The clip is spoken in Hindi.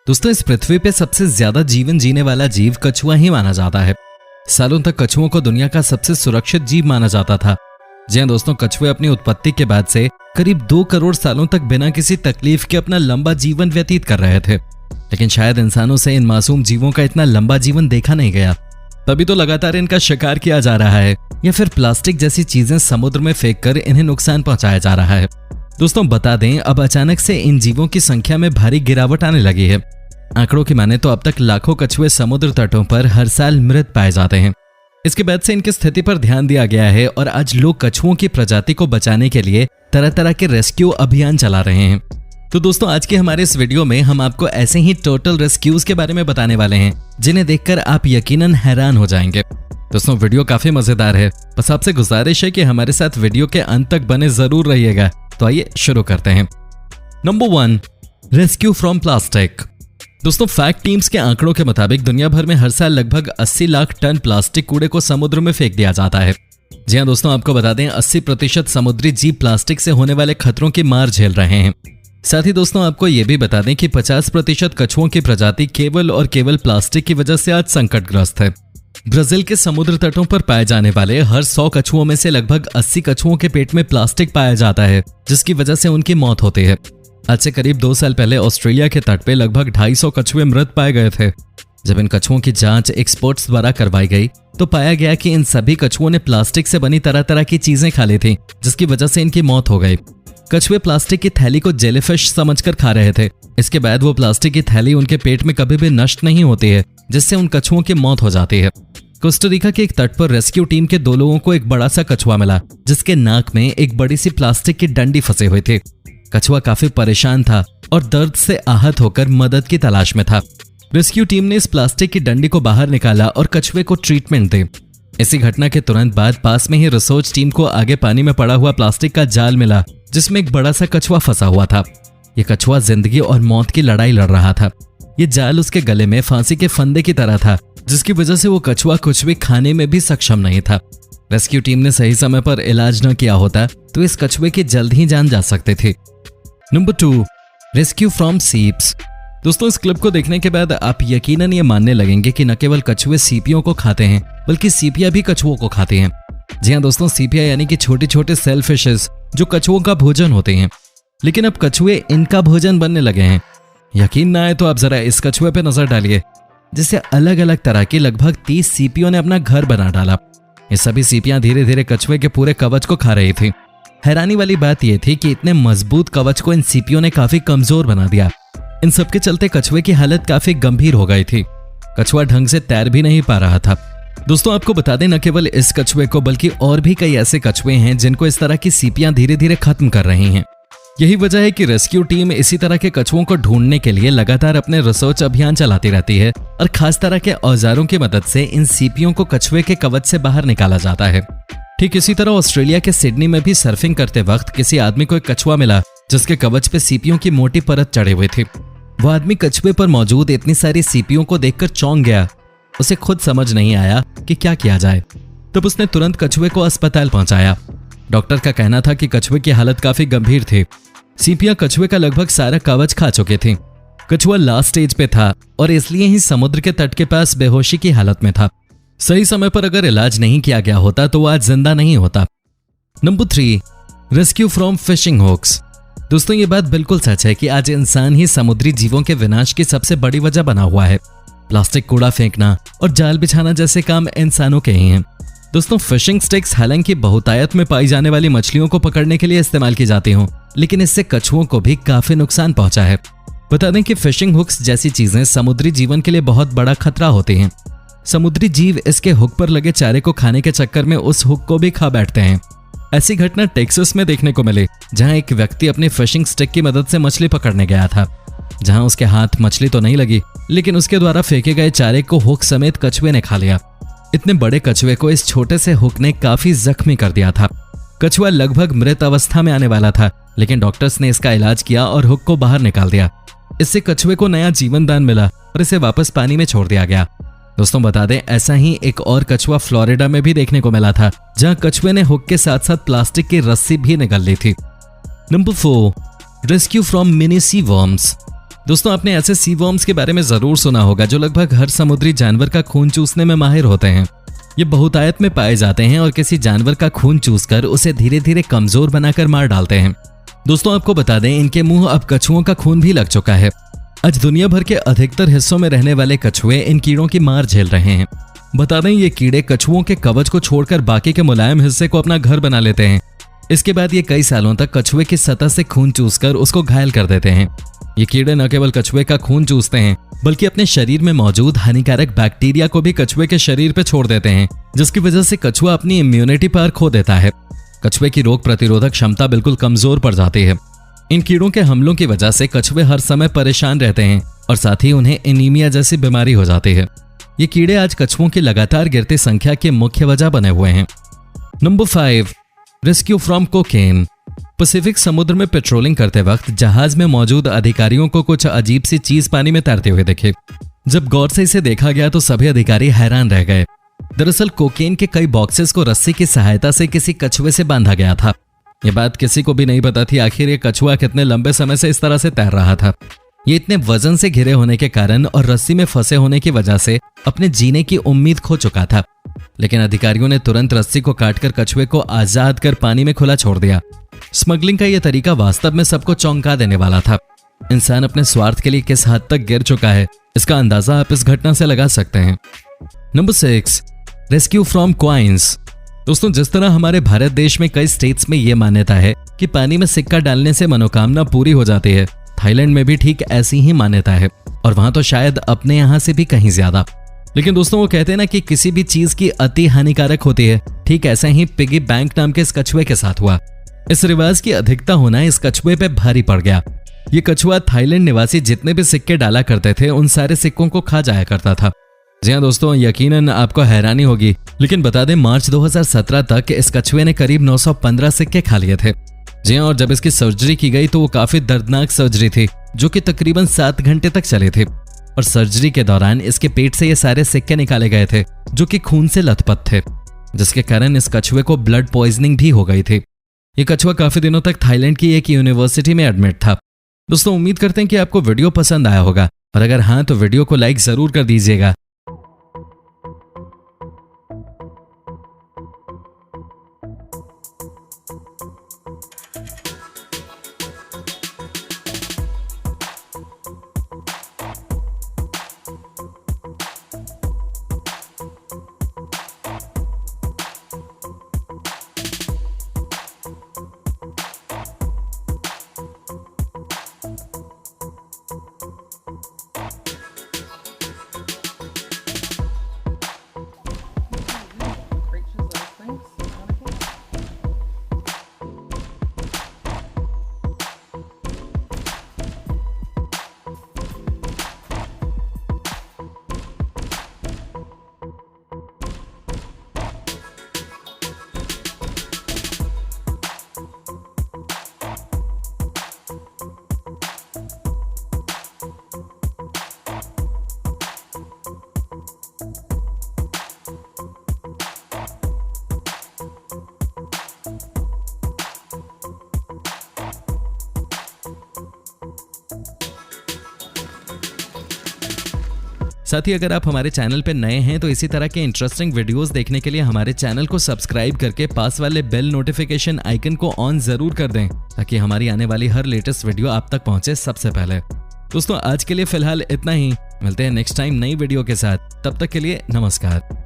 दोस्तों, इस पृथ्वी पे सबसे ज्यादा जीवन जीने वाला जीव कछुआ ही माना जाता है। सालों तक कछुओं को दुनिया का सबसे सुरक्षित जीव माना जाता था। जी हां दोस्तों, कछुए अपनी उत्पत्ति के बाद से करीब 2 करोड़ सालों तक बिना किसी तकलीफ के अपना लंबा जीवन व्यतीत कर रहे थे। लेकिन शायद इंसानों से इन मासूम जीवों का इतना लंबा जीवन देखा नहीं गया, तभी तो लगातार इनका शिकार किया जा रहा है या फिर प्लास्टिक जैसी चीजें समुद्र में फेंक कर इन्हें नुकसान पहुंचाया जा रहा है। दोस्तों बता दें, अब अचानक से इन जीवों की संख्या में भारी गिरावट आने लगी है। आंकड़ों की माने तो अब तक लाखों कछुए समुद्र तटों पर हर साल मृत पाए जाते हैं। इसके बाद से इनकी स्थिति पर ध्यान दिया गया है और आज लोग कछुओं की प्रजाति को बचाने के लिए तरह तरह के रेस्क्यू अभियान चला रहे हैं। तो दोस्तों, आज के हमारे इस वीडियो में हम आपको ऐसे ही टोटल रेस्क्यूज के बारे में बताने वाले हैं जिन्हें देखकर आप यकीनन हैरान हो जाएंगे। दोस्तों, वीडियो काफी मजेदार है, बस आपसे गुजारिश है कि हमारे साथ वीडियो के अंत तक बने जरूर रहिएगा। तो आइए शुरू करते हैं। Number 1, rescue from plastic. दोस्तों, फैक्ट टीम्स के आंकड़ों के मुताबिक दुनिया भर में हर साल लगभग 80 लाख टन प्लास्टिक कूड़े को समुद्र में फेंक दिया जाता है। जी हां दोस्तों, आपको बता दें 80% समुद्री जीव प्लास्टिक से होने वाले खतरों की मार झेल रहे हैं। साथ ही दोस्तों, आपको यह भी बता दें कि 50% कछुओं की प्रजाति केवल और केवल प्लास्टिक की वजह से आज संकटग्रस्त है। ब्राजील के समुद्र तटों पर पाए जाने वाले हर 100 कछुओं में से लगभग 80 कछुओं के पेट में प्लास्टिक पाया जाता है, जिसकी वजह से उनकी मौत होती है। आज से करीब 2 साल पहले ऑस्ट्रेलिया के तट पे लगभग 250 कछुए मृत पाए गए थे। जब इन कछुओं की जांच एक्सपर्ट्स द्वारा करवाई गई तो पाया गया कि इन सभी कछुओं ने प्लास्टिक से बनी तरह तरह की चीजें खा ली थी, जिसकी वजह से इनकी मौत हो गई। कछुए प्लास्टिक की थैली को जेलीफिश समझकर खा रहे थे। इसके बाद वो प्लास्टिक की थैली उनके पेट में कभी भी नष्ट नहीं होती है, जिससे उन कछुओं की मौत हो जाती है। कोस्टारिका के एक तट पर रेस्क्यू टीम के 2 लोगों को एक बड़ा सा कछुआ मिला, जिसके नाक में एक बड़ी सी प्लास्टिक की डंडी फंसी हुई थी। कछुआ काफी परेशान था और दर्द से आहत होकर मदद की तलाश में था। रेस्क्यू टीम ने इस प्लास्टिक की डंडी को बाहर निकाला और कछुए को ट्रीटमेंट दी। इसी घटना के तुरंत बाद पास में ही रिसर्च टीम को आगे पानी में पड़ा हुआ प्लास्टिक का जाल मिला, जिसमें एक बड़ा सा कछुआ फंसा हुआ था। ये कछुआ जिंदगी और मौत की लड़ाई लड़ रहा था। ये जाल उसके गले में फांसी के फंदे की तरह था, जिसकी वजह से वो कछुआ कुछ भी खाने में भी सक्षम नहीं था। रेस्क्यू टीम ने सही समय पर इलाज न किया होता तो इस कछुए की जल्द ही जान जा सकती थी। Number 2, rescue from seeps. दोस्तों, इस क्लिप को देखने के बाद आप यकीनन ये मानने लगेंगे कि न केवल कछुए सीपियों को खाते हैं, बल्कि सीपियां भी कछुओं को खाती हैं। जी हां दोस्तों, सीपियां यानी कि छोटे छोटे सेलफिशेस जो कछुओं का भोजन होते हैं। लेकिन अब कछुए इनका भोजन बनने लगे हैं। यकीन ना आए तो आप जरा इस कछुए पे नजर डालिए, जिससे अलग अलग तरह की लगभग 30 सीपियों ने अपना घर बना डाला। ये सभी सीपियां धीरे धीरे कछुए के पूरे कवच को खा रही थी। हैरानी वाली बात यह थी कि इतने मजबूत कवच को इन सीपियों ने काफी कमजोर बना दिया। इन सबके चलते कछुए की हालत काफी गंभीर हो गई थी। कछुआ ढंग से तैर भी नहीं पा रहा था। दोस्तों, आपको बता दें, न केवल इस कछुए को बल्कि और भी कई ऐसे कछुए हैं जिनको इस तरह की सीपियां धीरे धीरे खत्म कर रही हैं। यही वजह है कि रेस्क्यू टीम इसी तरह के कछुओं को ढूंढने के लिए लगातार अपने रिसर्च अभियान चलाती रहती है और खास तरह के औजारों की मदद से इन सीपियों को कछुए के कवच से बाहर निकाला जाता है। ठीक इसी तरह ऑस्ट्रेलिया के सिडनी में भी सर्फिंग करते वक्त किसी आदमी को एक कछुआ मिला, जिसके कवच पे सीपियों की मोटी परत चढ़ी हुई थी। वो आदमी कछुए पर मौजूद इतनी सारी सीपियों को देखकर चौंक गया। उसे खुद समझ नहीं आया कि क्या किया जाए। तब उसने तुरंत कछुए को अस्पताल पहुंचाया। डॉक्टर का कहना था कि कछुए की हालत काफी गंभीर थी। सीपियां कछुए का लगभग सारा कवच खा चुके थे। कछुआ लास्ट स्टेज पे था और इसलिए ही समुद्र के तट के पास बेहोशी की हालत में था। सही समय पर अगर इलाज नहीं किया गया होता तो वो आज जिंदा नहीं होता। Number 3, rescue from fishing hooks. दोस्तों, ये बात बिल्कुल सच है कि आज इंसान ही समुद्री जीवों के विनाश की सबसे बड़ी वजह बना हुआ है। प्लास्टिक कूड़ा फेंकना और जाल बिछाना जैसे काम इंसानों के ही हैं। दोस्तों, फिशिंग स्टिक्स हालांकि बहुतायत में पाई जाने वाली मछलियों को पकड़ने के लिए इस्तेमाल की जाती हों, लेकिन इससे कछुओं को भी काफी नुकसान पहुंचा है। बता दें कि फिशिंग हुक्स जैसी चीजें समुद्री जीवन के लिए बहुत बड़ा खतरा होती हैं। समुद्री जीव इसके हुक पर लगे चारे को खाने के चक्कर में उस हुक को भी खा बैठते हैं। ऐसी घटना टेक्सास में देखने को मिली, जहां एक व्यक्ति अपनी फिशिंग स्टिक की मदद से मछली पकड़ने गया था। जहां उसके हाथ मछली तो नहीं लगी, लेकिन उसके द्वारा फेंके गए चारे को हुक समेत कछुए ने खा लिया। इतने बड़े कछुए को इस छोटे से हुक ने काफी जख्मी कर दिया था। कछुआ लगभग मृत अवस्था में आने वाला था, लेकिन डॉक्टर्स ने इसका इलाज किया और हुक को बाहर निकाल दिया। इससे कछुए को नया जीवन दान मिला और इसे वापस पानी में छोड़ दिया गया। दोस्तों, बता दें, ऐसा ही एक और कछुआ फ्लोरिडा में भी देखने को मिला था, जहां कछुए ने हुक के साथ साथ प्लास्टिक की रस्सी भी निकाल ली थी। Number 4, rescue from mini sea worms. दोस्तों आपने ऐसे सी वॉर्म्स के बारे में जरूर सुना होगा जो लगभग हर समुद्री जानवर का खून चूसने में माहिर होते हैं। ये बहुतायत में पाए जाते हैं और किसी जानवर का खून चूसकर उसे धीरे धीरे कमजोर बनाकर मार डालते हैं। दोस्तों आपको बता दें, इनके मुंह अब कछुओं का खून भी लग चुका है। आज दुनिया भर के अधिकतर हिस्सों में रहने वाले कछुए इन कीड़ों की मार झेल रहे हैं। बता दें, ये कीड़े कछुओं के कवच को छोड़कर बाकी के मुलायम हिस्से को अपना घर बना लेते हैं। इसके बाद ये कई सालों तक कछुए की सतह से खून चूसकर उसको घायल कर देते हैं। ये कीड़े न केवल कछुए का खून चूसते हैं बल्कि अपने शरीर में मौजूद हानिकारक बैक्टीरिया को भी कछुए के शरीर पे छोड़ देते हैं, जिसकी वजह से कछुआ अपनी इम्यूनिटी पावर खो देता है। कछुए की रोग प्रतिरोधक क्षमता बिल्कुल कमजोर पड़ जाती है। इन कीड़ों के हमलों की वजह से कछुए हर समय परेशान रहते हैं और साथ ही उन्हें एनीमिया जैसी बीमारी हो जाती है। ये कीड़े आज कछुओं की लगातार गिरती संख्या की मुख्य वजह बने हुए हैं। Number 5, rescue from cocaine. Pacific समुद्र में पेट्रोलिंग करते वक्त जहाज में मौजूद अधिकारियों को कुछ अजीब सी चीज पानी में तैरते हुए दिखे। जब गौर से इसे देखा गया तो सभी अधिकारी हैरान रह गए। दरअसल कोकेन के कई बॉक्सेस को रस्सी की सहायता से किसी कछुए से बांधा गया था। यह बात किसी को भी नहीं पता थी आखिर ये कछुआ कितने लंबे समय से इस तरह से तैर रहा था। ये इतने वजन से घिरे होने के कारण और रस्सी में फंसे होने की वजह से अपने जीने की उम्मीद खो चुका था। लेकिन अधिकारियों ने तुरंत रस्सी को काटकर कछुए को आजाद कर पानी में खुला छोड़ दिया। स्मगलिंग का यह तरीका वास्तव में सबको चौंका देने वाला था। इंसान अपने स्वार्थ के लिए किस हद तक गिर चुका है, इसका अंदाजा आप इस घटना से लगा सकते हैं। Number 6, rescue from coins. दोस्तों जिस तरह हमारे भारत देश में कई स्टेट्स में यह मान्यता है कि पानी में सिक्का डालने से मनोकामना पूरी हो जाती है, थाईलैंड में भी ठीक ऐसी ही मान्यता है और वहां तो शायद अपने यहां से भी कहीं ज्यादा। लेकिन दोस्तों वो कहते हैं ना कि किसी भी चीज की अति हानिकारक होती है, ठीक ऐसा ही पिगी बैंक नाम के इस कछुए के साथ हुआ। इस रिवाज की अधिकता होना इस कछुए पे भारी पड़ गया। ये कछुआ थाईलैंड निवासी जितने भी सिक्के डाला करते थे उन सारे सिक्कों को खा जाया करता था। जी हाँ दोस्तों, यकीनन आपको हैरानी होगी, लेकिन बता दें मार्च 2017 तक इस कछुए ने करीब 915 सिक्के खा लिए थे। जी हाँ, और जब इसकी सर्जरी की गई तो वो काफी दर्दनाक सर्जरी थी जो कि तकरीबन 7 घंटे तक चली थी। और सर्जरी के दौरान इसके पेट से ये सारे सिक्के निकाले गए थे जो कि खून से लथपथ थे, जिसके कारण इस कछुए को ब्लड पॉइजनिंग भी हो गई थी। ये कछुआ काफी दिनों तक थाईलैंड की एक यूनिवर्सिटी में एडमिट था। दोस्तों उम्मीद करते हैं कि आपको वीडियो पसंद आया होगा और अगर हाँ तो वीडियो को लाइक जरूर कर दीजिएगा। साथ ही अगर आप हमारे चैनल पर नए हैं तो इसी तरह के इंटरेस्टिंग वीडियोस देखने के लिए हमारे चैनल को सब्सक्राइब करके पास वाले बेल नोटिफिकेशन आइकन को ऑन जरूर कर दें ताकि हमारी आने वाली हर लेटेस्ट वीडियो आप तक पहुंचे सबसे पहले। दोस्तों आज के लिए फिलहाल इतना ही, मिलते हैं नेक्स्ट टाइम नई वीडियो के साथ। तब तक के लिए नमस्कार।